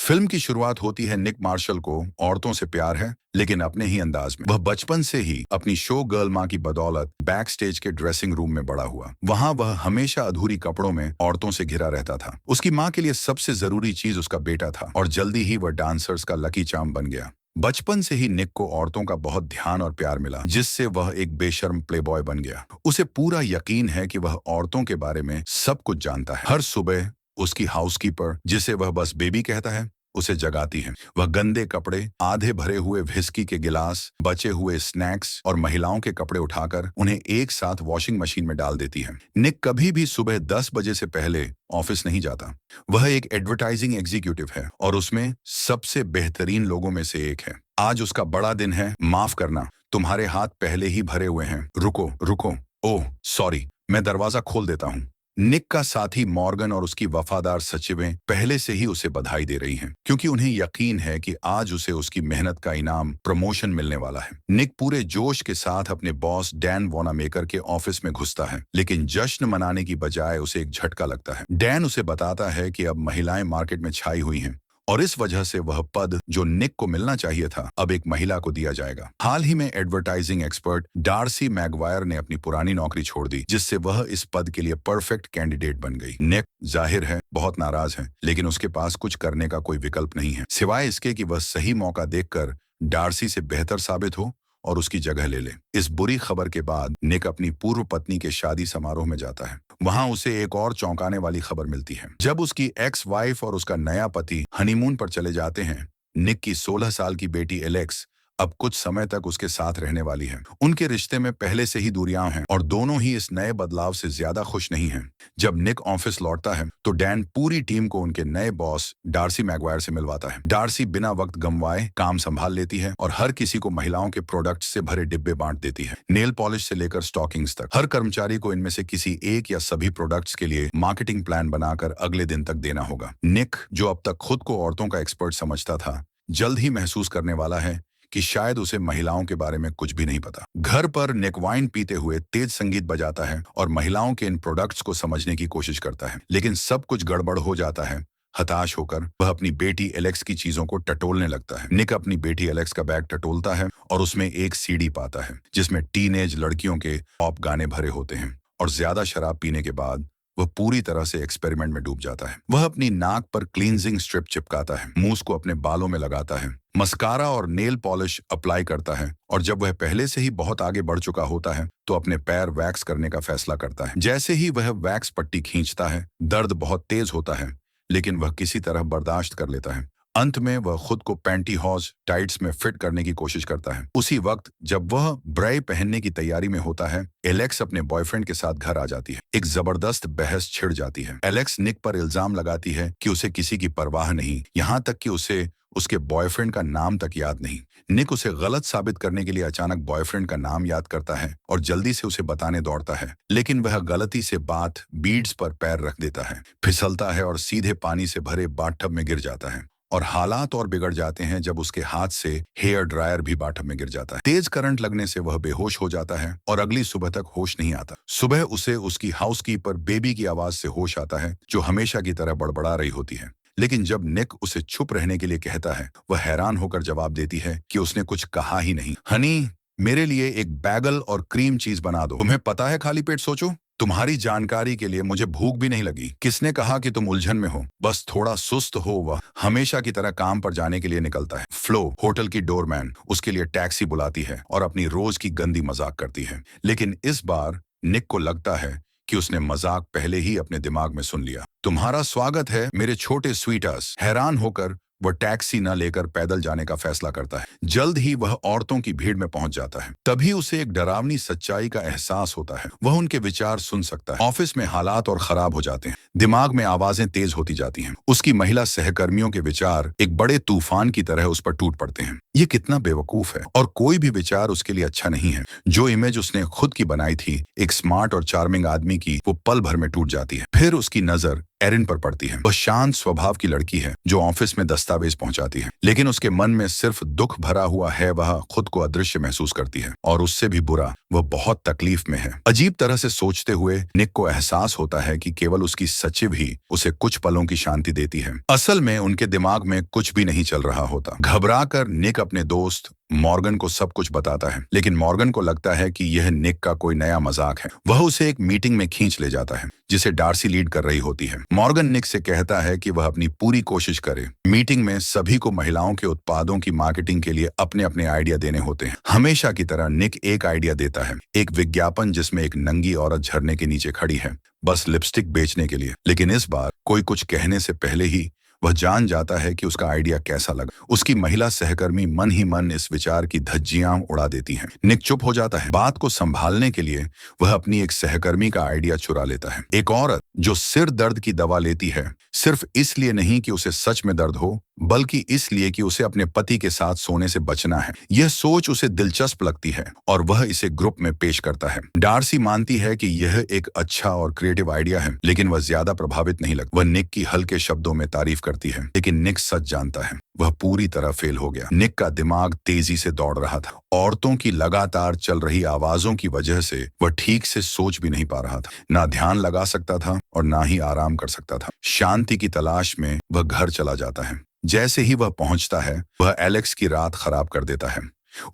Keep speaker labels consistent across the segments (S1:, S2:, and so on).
S1: Film की शुरुआत होती है निक मार्शल को औरतों से प्यार है, लेकिन अपने ही अंदाज में। वह बचपन से ही अपनी शो गर्ल माँ की बदौलत बैक स्टेज के ड्रेसिंग रूम में बड़ा हुआ। वहाँ वह हमेशा अधूरी कपड़ों में औरतों से घिरा रहता था। उसकी माँ के लिए सबसे जरूरी चीज उसका बेटा था और जल्दी ही वह डांसर्स का लकी चार्म बन गया। बचपन से ही निक को औरतों का बहुत ध्यान और प्यार मिला, जिससे वह एक बेशर्म प्लेबॉय बन गया। उसे पूरा यकीन है कि वह औरतों के बारे में सब कुछ जानता है। हर सुबह उसकी हाउसकीपर, जिसे वह बस बेबी कहता है, उसे जगाती है। वह गंदे कपड़े, आधे भरे हुए व्हिस्की के गिलास, बचे हुए स्नैक्स और महिलाओं के कपड़े उठाकर उन्हें एक साथ वॉशिंग मशीन में डाल देती है। निक कभी भी सुबह 10 बजे से पहले ऑफिस नहीं जाता। वह एक एडवर्टाइजिंग एग्जीक्यूटिव है और उसमें सबसे बेहतरीन लोगों में से एक है। आज उसका बड़ा दिन है। माफ करना, तुम्हारे हाथ पहले ही भरे हुए हैं। रुको रुको, ओह सॉरी, मैं दरवाजा खोल देता हूँ। निक का साथी मॉर्गन और उसकी वफादार सचिवें पहले से ही उसे बधाई दे रही हैं, क्योंकि उन्हें यकीन है कि आज उसे उसकी मेहनत का इनाम प्रमोशन मिलने वाला है। निक पूरे जोश के साथ अपने बॉस डैन वॉनामेकर के ऑफिस में घुसता है, लेकिन जश्न मनाने की बजाय उसे एक झटका लगता है। डैन उसे बताता है कि अब महिलाएं मार्केट में छाई हुई हैं और इस वजह से वह पद जो निक को मिलना चाहिए था, अब एक महिला को दिया जाएगा। हाल ही में एडवर्टाइजिंग एक्सपर्ट डार्सी मैगवायर ने अपनी पुरानी नौकरी छोड़ दी, जिससे वह इस पद के लिए परफेक्ट कैंडिडेट बन गई। निक जाहिर है बहुत नाराज है, लेकिन उसके पास कुछ करने का कोई विकल्प नहीं है, सिवाय इसके कि वह सही मौका देखकर डार्सी से बेहतर साबित हो और उसकी जगह ले ले। इस बुरी खबर के बाद निक अपनी पूर्व पत्नी के शादी समारोह में जाता है। वहां उसे एक और चौंकाने वाली खबर मिलती है। जब उसकी एक्स वाइफ और उसका नया पति हनीमून पर चले जाते हैं, निक की 16 साल की बेटी एलेक्स अब कुछ समय तक उसके साथ रहने वाली है। उनके रिश्ते में पहले से ही दूरियां हैं और दोनों ही इस नए बदलाव से ज्यादा खुश नहीं हैं। जब निक ऑफिस लौटता है तो डैन पूरी टीम को उनके नए बॉस डार्सी मैगवायर से मिलवाता है। डार्सी बिना वक्त गंवाए काम संभाल लेती है और हर किसी को महिलाओं के प्रोडक्ट्स से भरे डिब्बे बांट देती है। नेल पॉलिश से लेकर स्टॉकिंग्स तक हर कर्मचारी को इनमें से किसी एक या सभी प्रोडक्ट्स के लिए मार्केटिंग प्लान बनाकर अगले दिन तक देना होगा। निक, जो अब तक खुद को औरतों का एक्सपर्ट समझता था, जल्द ही महसूस करने वाला है कि शायद उसे महिलाओं के बारे में कुछ भी नहीं पता। घर पर निक वाइन पीते हुए तेज संगीत बजाता है और महिलाओं के इन प्रोडक्ट्स को समझने की कोशिश करता है, लेकिन सब कुछ गड़बड़ हो जाता है। हताश होकर वह अपनी बेटी एलेक्स की चीजों को टटोलने लगता है। निक अपनी बेटी एलेक्स का बैग टटोलता है और उसमें एक सीडी पाता है, जिसमें टीनेज लड़कियों के पॉप गाने भरे होते हैं, और ज्यादा शराब पीने के बाद वह पूरी तरह से एक्सपेरिमेंट में डूब जाता है। वह अपनी नाक पर क्लींजिंग स्ट्रिप चिपकाता है, मूस को अपने बालों में लगाता है, मस्कारा और नेल पॉलिश अप्लाई करता है, और जब वह पहले से ही बहुत आगे बढ़ चुका होता है तो अपने पैर वैक्स करने का फैसला करता है। जैसे ही वह वैक्स पट्टी खींचता है, दर्द बहुत तेज होता है, लेकिन वह किसी तरह बर्दाश्त कर लेता है। अंत में वह खुद को पैंटीहॉज टाइट्स में फिट करने की कोशिश करता है। उसी वक्त जब वह ब्रे पहनने की तैयारी में होता है, एलेक्स अपने बॉयफ्रेंड के साथ घर आ जाती है। एक जबरदस्त बहस छिड़ जाती है। एलेक्स निक पर इल्जाम लगाती है कि उसे किसी की परवाह नहीं, यहाँ तक कि उसे उसके बॉयफ्रेंड का नाम तक याद नहीं। निक उसे गलत साबित करने के लिए अचानक बॉयफ्रेंड का नाम याद करता है और जल्दी से उसे बताने दौड़ता है, लेकिन वह गलती से बाथ बीड्स पर पैर रख देता है, फिसलता है और सीधे पानी से भरे बाथटब में गिर जाता है। और हालात और बिगड़ जाते हैं जब उसके हाथ से हेयर ड्रायर भी बाथटब में गिर जाता है। तेज करंट लगने से वह बेहोश हो जाता है और अगली सुबह तक होश नहीं आता। सुबह उसे उसकी हाउसकीपर बेबी की आवाज से होश आता है, जो हमेशा की तरह बड़बड़ा रही होती है। लेकिन जब निक उसे चुप रहने के लिए कहता है, वह हैरान होकर जवाब देती है कि उसने कुछ कहा ही नहीं। हनी, मेरे लिए एक बैगल और क्रीम चीज बना दो। तुम्हें पता है खाली पेट सोचो। तुम्हारी जानकारी के लिए मुझे भूख भी नहीं लगी। किसने कहा कि तुम उलझन में हो? बस थोड़ा सुस्त हो। वह हमेशा की तरह काम पर जाने के लिए निकलता है। फ्लो, होटल की डोरमैन, उसके लिए टैक्सी बुलाती है और अपनी रोज की गंदी मजाक करती है। लेकिन इस बार निक को लगता है कि उसने मजाक पहले ही अपने दिमाग में सुन लिया। तुम्हारा स्वागत है मेरे छोटे स्वीटर्स। हैरान होकर वह टैक्सी न लेकर पैदल जाने का फैसला करता है। जल्द ही वह औरतों की भीड़ में पहुंच जाता है। तभी उसे एक डरावनी सच्चाई का एहसास होता है। वह उनके विचार सुन सकता है। ऑफिस में हालात और खराब हो जाते हैं। दिमाग में आवाजें तेज होती जाती हैं। उसकी महिला सहकर्मियों के विचार एक बड़े तूफान की तरह उस पर टूट पड़ते हैं। ये कितना बेवकूफ है, और कोई भी विचार उसके लिए अच्छा नहीं है। जो इमेज उसने खुद की बनाई थी एक स्मार्ट और चार्मिंग आदमी की, वो पल भर में टूट जाती है। फिर उसकी नजर एरिन पर पड़ती है। वह शांत स्वभाव की लड़की है जो ऑफिस में दस्तावेज पहुंचाती है, लेकिन उसके मन में सिर्फ दुख भरा हुआ है। वह खुद को अदृश्य महसूस करती है और उससे भी बुरा, वह बहुत तकलीफ में है। अजीब तरह से सोचते हुए निक को एहसास होता है कि केवल उसकी सचिव ही उसे कुछ पलों की शांति देती है। असल में उनके दिमाग में कुछ भी नहीं चल रहा होता। घबराकर निक अपने दोस्त मॉर्गन को सब कुछ बताता है, लेकिन मॉर्गन को लगता है कि यह निक का कोई नया मजाक है। वह उसे एक मीटिंग में खींच ले जाता है जिसे डार्सी लीड कर रही होती है। मॉर्गन निक से कहता है कि वह अपनी पूरी कोशिश करे। मीटिंग में सभी को महिलाओं के उत्पादों की मार्केटिंग के लिए अपने अपने आइडिया देने होते हैं। हमेशा की तरह निक एक आइडिया देता है, एक विज्ञापन जिसमें एक नंगी औरत झरने के नीचे खड़ी है, बस लिपस्टिक बेचने के लिए। लेकिन इस बार कोई कुछ कहने से पहले ही वह जान जाता है कि उसका आइडिया कैसा लगा। उसकी महिला सहकर्मी मन ही मन इस विचार की धज्जियां उड़ा देती हैं। निक चुप हो जाता है। बात को संभालने के लिए वह अपनी एक सहकर्मी का आइडिया चुरा लेता है। एक औरत जो सिर दर्द की दवा लेती है, सिर्फ इसलिए नहीं कि उसे सच में दर्द हो, बल्कि इसलिए कि उसे अपने पति के साथ सोने से बचना है। यह सोच उसे दिलचस्प लगती है और वह इसे ग्रुप में पेश करता है। डार्सी मानती है कि यह एक अच्छा और क्रिएटिव आइडिया है, लेकिन वह ज्यादा प्रभावित नहीं लगती। वह निक की हल्के शब्दों में तारीफ करती है, लेकिन निक सच जानता है, वह पूरी तरह फेल हो गया। निक का दिमाग तेजी से दौड़ रहा था। औरतों की लगातार चल रही आवाजों की वजह से वह ठीक से सोच भी नहीं पा रहा था। ना ध्यान लगा सकता था और ना ही आराम कर सकता था। शांति की तलाश में वह घर चला जाता है। जैसे ही वह पहुंचता है, वह एलेक्स की रात खराब कर देता है,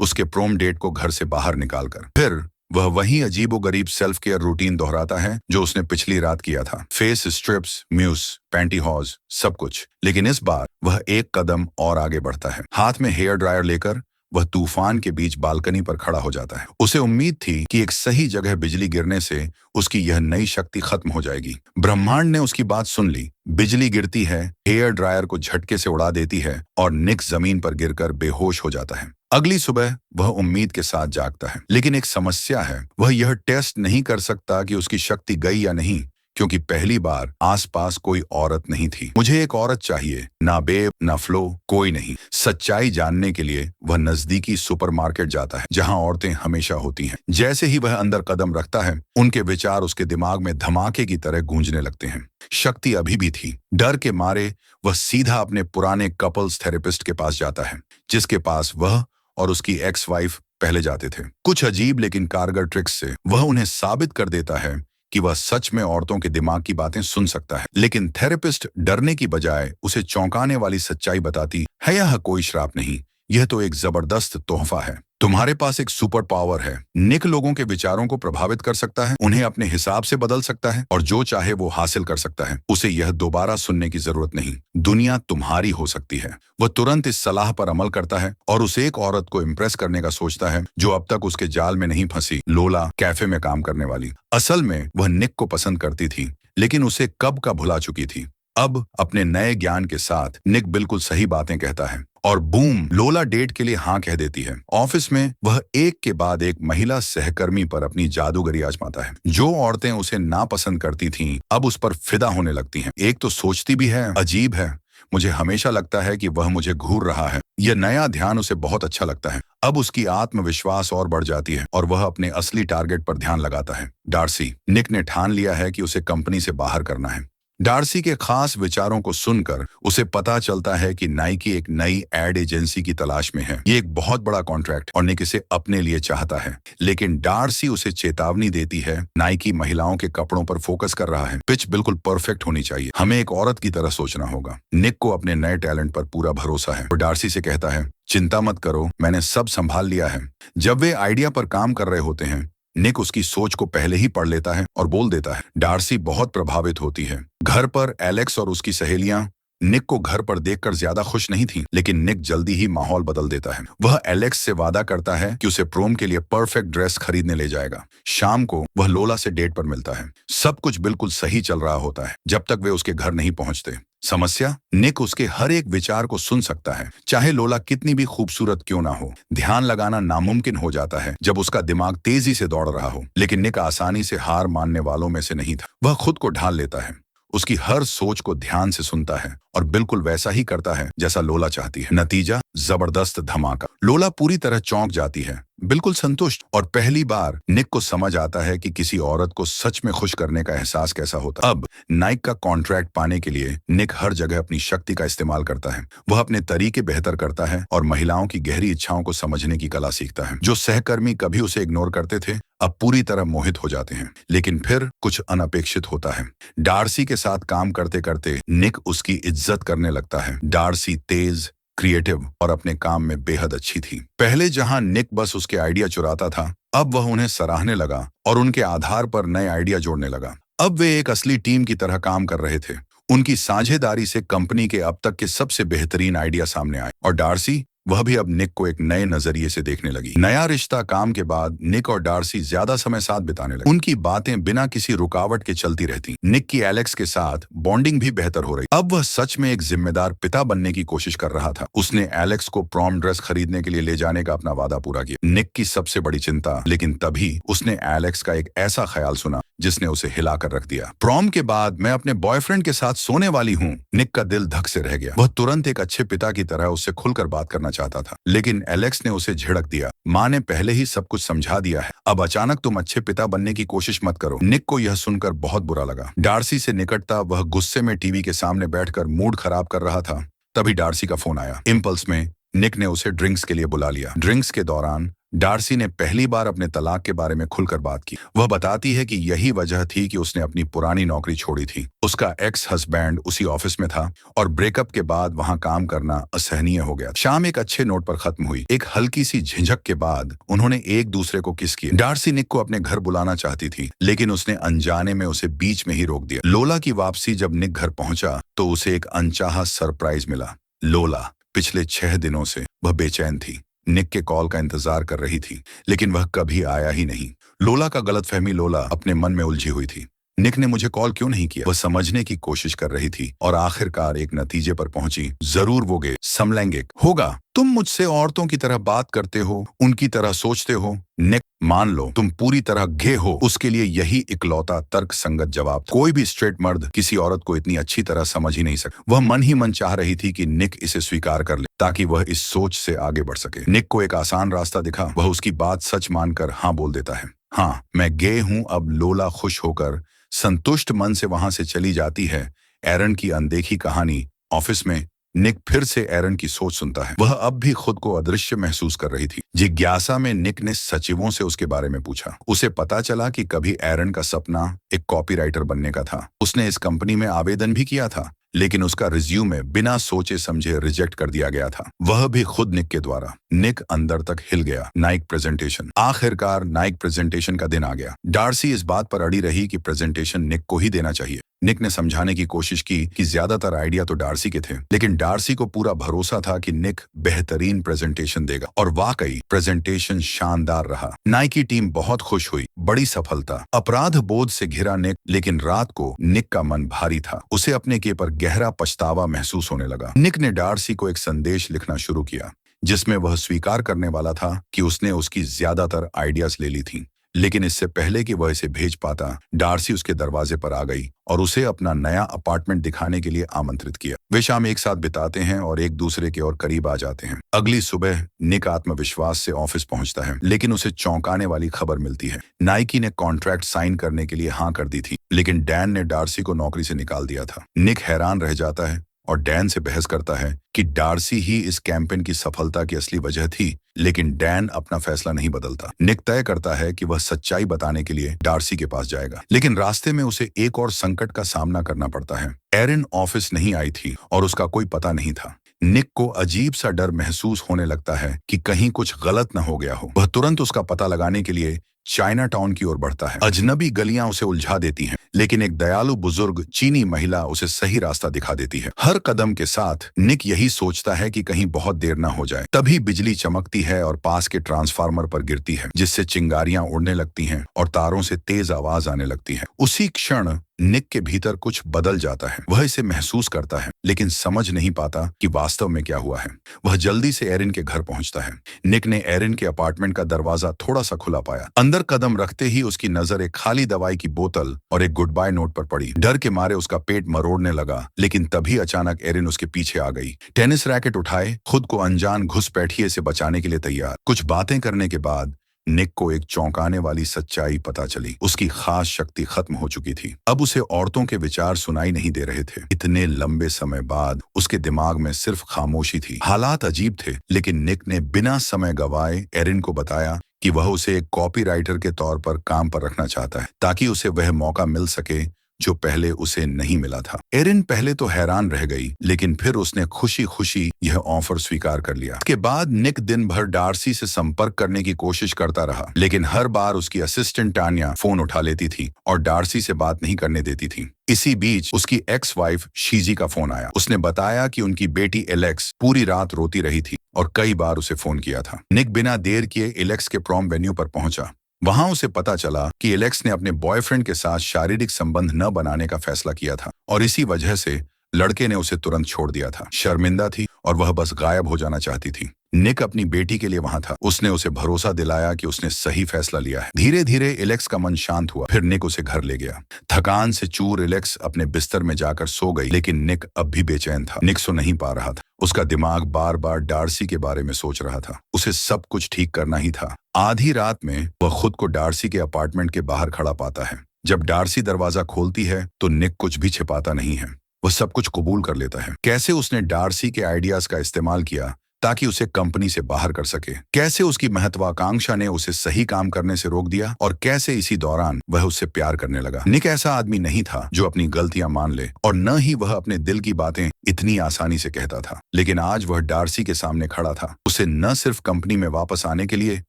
S1: उसके प्रोम डेट को घर से बाहर निकालकर। फिर वह वही अजीबोगरीब सेल्फ केयर रूटीन दोहराता है जो उसने पिछली रात किया था। फेस स्ट्रिप्स, म्यूस, पैंटीहॉज, सब कुछ। लेकिन इस बार वह एक कदम और आगे बढ़ता है। हाथ में हेयर ड्रायर लेकर वह तूफान के बीच बालकनी पर खड़ा हो जाता है। उसे उम्मीद थी कि एक सही जगह बिजली गिरने से उसकी यह नई शक्ति खत्म हो जाएगी। ब्रह्मांड ने उसकी बात सुन ली। बिजली गिरती है, हेयर ड्रायर को झटके से उड़ा देती है और निक जमीन पर गिरकर बेहोश हो जाता है। अगली सुबह वह उम्मीद के साथ जागता है, लेकिन एक समस्या है। वह यह टेस्ट नहीं कर सकता कि उसकी शक्ति गई या नहीं, क्योंकि पहली बार आसपास कोई औरत नहीं थी। मुझे एक औरत चाहिए, ना बेब ना फ्लो, कोई नहीं। सच्चाई जानने के लिए वह नजदीकी सुपरमार्केट जाता है जहां औरतें हमेशा होती हैं। जैसे ही वह अंदर कदम रखता है, उनके विचार उसके दिमाग में धमाके की तरह गूंजने लगते हैं। शक्ति अभी भी थी। डर के मारे वह सीधा अपने पुराने कपल्स थेरेपिस्ट के पास जाता है, जिसके पास वह और उसकी एक्स वाइफ पहले जाते थे। कुछ अजीब लेकिन कारगर ट्रिक्स से वह उन्हें साबित कर देता है कि वह सच में औरतों के दिमाग की बातें सुन सकता है। लेकिन थेरेपिस्ट डरने की बजाय उसे चौंकाने वाली सच्चाई बताती है, यह कोई श्राप नहीं, यह तो एक जबरदस्त तोहफा है। तुम्हारे पास एक सुपर पावर है। निक लोगों के विचारों को प्रभावित कर सकता है, उन्हें अपने हिसाब से बदल सकता है और जो चाहे वो हासिल कर सकता है। उसे यह दोबारा सुनने की जरूरत नहीं। दुनिया तुम्हारी हो सकती है। वह तुरंत इस सलाह पर अमल करता है और उस एक औरत को इम्प्रेस करने का सोचता है जो अब तक उसके जाल में नहीं फंसी, लोला, कैफे में काम करने वाली। असल में वह निक को पसंद करती थी, लेकिन उसे कब का भुला चुकी थी। अब अपने नए ज्ञान के साथ निक बिल्कुल सही बातें कहता है और बूम, लोला डेट के लिए हाँ कह देती है। ऑफिस में वह एक के बाद एक महिला सहकर्मी पर अपनी जादूगरी आजमाता है। जो औरतें उसे नापसंद करती थीं, अब उस पर फिदा होने लगती हैं। एक तो सोचती भी है, अजीब है, मुझे हमेशा लगता है कि वह मुझे घूर रहा है। यह नया ध्यान उसे बहुत अच्छा लगता है। अब उसकी आत्मविश्वास और बढ़ जाती है और वह अपने असली टारगेट पर ध्यान लगाता है, डार्सी। निक ने ठान लिया है कि उसे कंपनी से बाहर करना है। डार्सी के खास विचारों को सुनकर उसे पता चलता है कि नाइकी एक नई एड एजेंसी की तलाश में है। ये एक बहुत बड़ा कॉन्ट्रैक्ट और निक इसे अपने लिए चाहता है। लेकिन डार्सी उसे चेतावनी देती है, नाइकी महिलाओं के कपड़ों पर फोकस कर रहा है। पिच बिल्कुल परफेक्ट होनी चाहिए। हमें एक औरत की तरह सोचना होगा। निक को अपने नए टैलेंट पर पूरा भरोसा है और डार्सी से कहता है, चिंता मत करो, मैंने सब संभाल लिया है। जब वे आइडिया पर काम कर रहे होते हैं, निक उसकी सोच को पहले ही पढ़ लेता है और बोल देता है। डार्सी बहुत प्रभावित होती है। घर पर एलेक्स और उसकी सहेलियां निक को घर पर देखकर ज्यादा खुश नहीं थीं, लेकिन निक जल्दी ही माहौल बदल देता है। वह एलेक्स से वादा करता है कि उसे प्रोम के लिए परफेक्ट ड्रेस खरीदने ले जाएगा। शाम को वह लोला से डेट पर मिलता है। सब कुछ बिल्कुल सही चल रहा होता है जब तक वे उसके घर नहीं पहुंचते। समस्या, निक उसके हर एक विचार को सुन सकता है, चाहे लोला कितनी भी खूबसूरत क्यों ना हो। ध्यान लगाना नामुमकिन हो जाता है जब उसका दिमाग तेजी से दौड़ रहा हो। लेकिन निक आसानी से हार मानने वालों में से नहीं था। वह खुद को ढाल लेता है, उसकी हर सोच को ध्यान से सुनता है और बिल्कुल वैसा ही करता है जैसा लोला चाहती है। नतीजा, जबरदस्त धमाका। लोला पूरी तरह चौंक जाती है। बिल्कुल संतुष्ट। और पहली बार निक को समझ आता है कि किसी औरत को सच में खुश करने का एहसास कैसा होता है। अब नाइक का कॉन्ट्रैक्ट पाने के लिए निक हर जगह अपनी शक्ति का इस्तेमाल करता है। वह अपने तरीके बेहतर करता है और महिलाओं की गहरी इच्छाओं को समझने की कला सीखता है। जो सहकर्मी कभी उसे इग्नोर करते थे अब पूरी तरह मोहित हो जाते हैं। लेकिन फिर कुछ अनपेक्षित होता है। डार्सी के साथ काम करते करते निक उसकी इज्जत करने लगता है। डार्सी तेज, क्रिएटिव और अपने काम में बेहद अच्छी थी। पहले जहां निक बस उसके आइडिया चुराता था, अब वह उन्हें सराहने लगा और उनके आधार पर नए आइडिया जोड़ने लगा। अब वे एक असली टीम की तरह काम कर रहे थे। उनकी साझेदारी से कंपनी के अब तक के सबसे बेहतरीन आइडिया सामने आए और डार्सी वह भी अब निक को एक नए नजरिए से देखने लगी। नया रिश्ता काम के बाद निक और डार्सी ज्यादा समय साथ बिताने लगे। उनकी बातें बिना किसी रुकावट के चलती रहती। निक की एलेक्स के साथ बॉन्डिंग भी बेहतर हो रही। अब वह सच में एक जिम्मेदार पिता बनने की कोशिश कर रहा था। उसने एलेक्स को प्रॉम ड्रेस खरीदने के लिए ले जाने का अपना वादा पूरा किया। निक की सबसे बड़ी चिंता, लेकिन तभी उसने एलेक्स का एक ऐसा ख्याल सुना जिसने उसे हिलाकर रख दिया। प्रॉम के बाद मैं अपने बॉयफ्रेंड के साथ सोने वाली हूँ। निक का दिल धक से रह गया। वह तुरंत एक अच्छे पिता की तरह उससे खुलकर बात करना चाहता था, लेकिन एलेक्स ने उसे झिड़क दिया। माँ ने पहले ही सब कुछ समझा दिया है, अब अचानक तुम अच्छे पिता बनने की कोशिश मत करो। निक को यह सुनकर बहुत बुरा लगा। डार्सी से निकटता वह गुस्से में टीवी के सामने बैठकर मूड खराब कर रहा था। तभी डार्सी का फोन आया। इम्पल्स में निक ने उसे ड्रिंक्स के लिए बुला लिया। ड्रिंक्स के दौरान डार्सी ने पहली बार अपने तलाक के बारे में खुलकर बात की। वह बताती है कि यही वजह थी कि उसने अपनी पुरानी नौकरी छोड़ी थी। उसका एक्स हस्बैंड उसी ऑफिस में था और ब्रेकअप के बाद वहां काम करना असहनीय हो गया। शाम एक अच्छे नोट पर खत्म हुई। एक हल्की सी झिझक के बाद उन्होंने एक दूसरे को किस किया। डार्सी निक को अपने घर बुलाना चाहती थी, लेकिन उसने अनजाने में उसे बीच में ही रोक दिया। लोला की वापसी जब निक घर पहुंचा तो उसे एक अनचाहा सरप्राइज मिला। लोला पिछले 6 दिनों से वह बेचैन थी। निक के कॉल का इंतजार कर रही थी, लेकिन वह कभी आया ही नहीं। लोला का गलतफहमी लोला अपने मन में उलझी हुई थी। निक ने मुझे कॉल क्यों नहीं किया? वह समझने की कोशिश कर रही थी और आखिरकार एक नतीजे पर पहुंची। जरूर वो गे समलैंगिक होगा। तुम मुझसे औरतों की तरह बात करते हो, उनकी तरह सोचते हो। निक, मान लो तुम पूरी तरह गे हो। उसके लिए यही इकलौता तर्क संगत जवाब था। कोई भी स्ट्रेट मर्द किसी औरत को इतनी अच्छी तरह समझ ही नहीं सकता। वह मन ही मन चाह रही थी कि निक इसे स्वीकार कर ले ताकि वह इस सोच से आगे बढ़ सके। निक को एक आसान रास्ता दिखा। वह उसकी बात सच मानकर हाँ बोल देता है। हाँ, मैं गे हूं। अब लोला खुश होकर संतुष्ट मन से वहां से चली जाती है। एरन की अनदेखी कहानी। ऑफिस में निक फिर से एरन की सोच सुनता है। वह अब भी खुद को अदृश्य महसूस कर रही थी। जिज्ञासा में निक ने सचिवों से उसके बारे में पूछा। उसे पता चला कि कभी एरन का सपना एक कॉपीराइटर बनने का था। उसने इस कंपनी में आवेदन भी किया था, लेकिन उसका रिज्यूमे बिना सोचे समझे रिजेक्ट कर दिया गया था, वह भी खुद निक के द्वारा। निक अंदर तक हिल गया। नाइक प्रेजेंटेशन। आखिरकार नाइक प्रेजेंटेशन का दिन आ गया। डार्सी इस बात पर अड़ी रही कि प्रेजेंटेशन निक को ही देना चाहिए। निक ने समझाने की कोशिश की कि ज्यादातर आइडिया तो डार्सी के थे, लेकिन डार्सी को पूरा भरोसा था कि निक बेहतरीन प्रेजेंटेशन देगा। और वाकई प्रेजेंटेशन शानदार रहा। नाइक की टीम बहुत खुश हुई। बड़ी सफलता। अपराध बोध से घिरा निक, लेकिन रात को निक का मन भारी था। उसे अपने किए पर गहरा पछतावा महसूस होने लगा। निक ने डार्सी को एक संदेश लिखना शुरू किया, जिसमें वह स्वीकार करने वाला था कि उसने उसकी ज्यादातर आइडियाज ले ली थी। लेकिन इससे पहले कि वह इसे भेज पाता, डार्सी उसके दरवाजे पर आ गई और उसे अपना नया अपार्टमेंट दिखाने के लिए आमंत्रित किया। वे शाम एक साथ बिताते हैं और एक दूसरे के और करीब आ जाते हैं। अगली सुबह निक आत्मविश्वास से ऑफिस पहुंचता है, लेकिन उसे चौंकाने वाली खबर मिलती है। नाइकी ने कॉन्ट्रैक्ट साइन करने के लिए हाँ कर दी थी, लेकिन डैन ने डार्सी को नौकरी से निकाल दिया था। निक हैरान रह जाता है और डैन से बहस करता है कि डार्सी ही इस कैंपेन की सफलता की असली वजह थी, लेकिन डैन अपना फैसला नहीं बदलता। निक तय करता है कि वह सच्चाई बताने के लिए डार्सी के पास जाएगा, लेकिन रास्ते में उसे एक और संकट का सामना करना पड़ता है। एरिन ऑफिस नहीं आई थी और उसका कोई पता नहीं था। निक को अजीब सा डर महसूस होने लगता है कि कहीं कुछ गलत न हो गया हो। वह तुरंत उसका पता लगाने के लिए चाइना टाउन की ओर बढ़ता है। अजनबी गलियां उसे उलझा देती हैं, लेकिन एक दयालु बुजुर्ग चीनी महिला उसे सही रास्ता दिखा देती है। हर कदम के साथ निक यही सोचता है कि कहीं बहुत देर ना हो जाए। तभी बिजली चमकती है और पास के ट्रांसफार्मर पर गिरती है, जिससे चिंगारियां उड़ने लगती हैं और तारों से तेज आवाज आने लगती है। उसी क्षण निक के भीतर कुछ बदल जाता है। वह इसे महसूस करता है लेकिन समझ नहीं पाता कि वास्तव में क्या हुआ है। वह जल्दी से एरिन के घर पहुंचता है। निक ने एरिन के अपार्टमेंट का दरवाजा थोड़ा सा खुला पाया। अंदर कदम रखते ही उसकी नजर एक खाली दवाई की बोतल और एक गुड बाय नोट पर पड़ी। डर के मारे उसका पेट मरोड़ने लगा, लेकिन तभी अचानक एरिन उसके पीछे आ गई। टेनिस रैकेट उठाए, खुद को अनजान घुसपैठिए से बचाने के लिए तैयार। कुछ बातें करने के बाद निक को एक चौंकाने वाली सच्चाई पता चली। उसकी खास शक्ति खत्म हो चुकी थी। अब उसे औरतों के विचार सुनाई नहीं दे रहे थे। इतने लंबे समय बाद उसके दिमाग में सिर्फ खामोशी थी। हालात अजीब थे, लेकिन निक ने बिना समय गवाए एरिन को बताया कि वह उसे एक कॉपीराइटर के तौर पर काम पर रखना चाहता है, ताकि उसे वह मौका मिल सके जो पहले उसे नहीं मिला था। एरिन पहले तो हैरान रह गई, लेकिन फिर उसने खुशी खुशी यह ऑफर स्वीकार कर लिया। इसके बाद निक दिन भर डार्सी से संपर्क करने की कोशिश करता रहा, लेकिन हर बार उसकी असिस्टेंट टानिया फोन उठा लेती थी और डार्सी से बात नहीं करने देती थी। इसी बीच उसकी एक्स वाइफ शीजी का फोन आया। उसने बताया कि उनकी बेटी एलेक्स पूरी रात रोती रही थी और कई बार उसे फोन किया था। निक बिना देर किए एलेक्स के प्रॉम वेन्यू पर पहुंचा। वहां उसे पता चला कि एलेक्स ने अपने बॉयफ्रेंड के साथ शारीरिक संबंध न बनाने का फैसला किया था और इसी वजह से लड़के ने उसे तुरंत छोड़ दिया था। शर्मिंदा थी और वह बस गायब हो जाना चाहती थी। निक अपनी बेटी के लिए वहां था। उसने उसे भरोसा दिलाया कि उसने सही फैसला लिया है। धीरे धीरे एलेक्स का मन शांत हुआ। फिर निक उसे घर ले गया। थकान से चूर एलेक्स अपने बिस्तर में जाकर सो गई, लेकिन निक अब भी बेचैन था। निक सो नहीं पा रहा था। उसका दिमाग बार बार डार्सी के बारे में सोच रहा था। उसे सब कुछ ठीक करना ही था। आधी रात में वह खुद को डार्सी के अपार्टमेंट के बाहर खड़ा पाता है। जब डार्सी दरवाजा खोलती है तो निक कुछ भी छिपाता नहीं है। वह सब कुछ कबूल कर लेता है। कैसे उसने डार्सी के आइडियाज का इस्तेमाल किया ताकि उसे कंपनी से बाहर कर सके, कैसे उसकी महत्वाकांक्षा ने उसे सही काम करने से रोक दिया और कैसे इसी दौरान वह उससे प्यार करने लगा। निक ऐसा आदमी नहीं था जो अपनी गलतियां मान ले, और न ही वह अपने दिल की बातें इतनी आसानी से कहता था। लेकिन आज वह डार्सी के सामने खड़ा था, उसे न सिर्फ कंपनी में वापस आने के लिए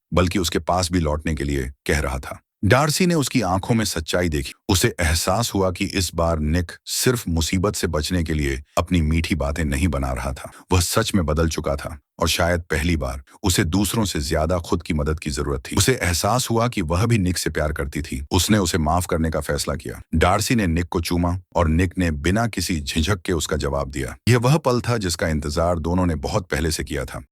S1: बल्कि उसके पास भी लौटने के लिए कह रहा था। डार्सी ने उसकी आंखों में सच्चाई देखी। उसे एहसास हुआ कि इस बार निक सिर्फ मुसीबत से बचने के लिए अपनी मीठी बातें नहीं बना रहा था। वह सच में बदल चुका था और शायद पहली बार उसे दूसरों से ज्यादा खुद की मदद की जरूरत थी। उसे एहसास हुआ कि वह भी निक से प्यार करती थी। उसने उसे माफ करने का फैसला किया। डार्सी ने निक को चूमा और निक ने बिना किसी झिझक के उसका जवाब दिया। यह वह पल था जिसका इंतजार दोनों ने बहुत पहले से किया था।